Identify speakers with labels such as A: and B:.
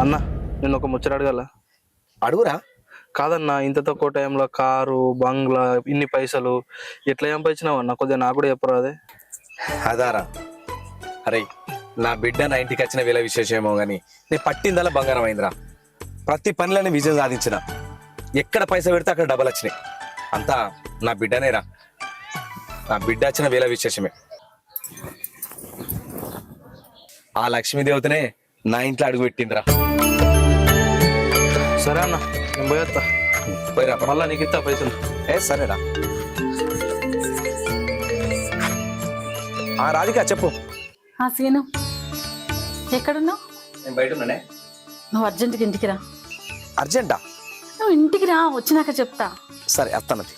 A: అన్న నేను ఒక ముచ్చట అడగాల?
B: అడుగురా.
A: కాదన్నా, ఇంత తక్కువ టైంలో కారు బంగ్లా ఇన్ని పైసలు ఎట్లా సంపాదించినావు అన్న? కొద్దిగా నాకు కూడా చెప్పరా అదే.
B: అదారా, అరే నా బిడ్డ నా ఇంటికి వచ్చిన వేళ విశేషమేమో గాని నేను పట్టిందల్లా బంగారం అయిందిరా. ప్రతి పనిలోనే విజయం సాధించిన. ఎక్కడ పైసా పెడితే అక్కడ డబ్బులు వచ్చినాయి. అంతా నా బిడ్డనేరా. నా బిడ్డ వచ్చిన వేళ విశేషమే. ఆ లక్ష్మీదేవతనే నా ఇంట్లో అడుగు పెట్టిందిరా.
A: సరే అన్న, నేను పోయేస్తా.
B: పోయిరా.
A: మళ్ళా నీకు ఇస్తా పైసలు.
B: సరేరా. రాధిక చెప్పు.
C: సీను, ఎక్కడున్నావు?
B: నేను బయట ఉన్నానే.
C: నువ్వు అర్జెంటుగా ఇంటికి రా.
B: అర్జెంటా?
C: నువ్వు ఇంటికి రా, వచ్చినాక చెప్తా.
B: సరే వస్తానది.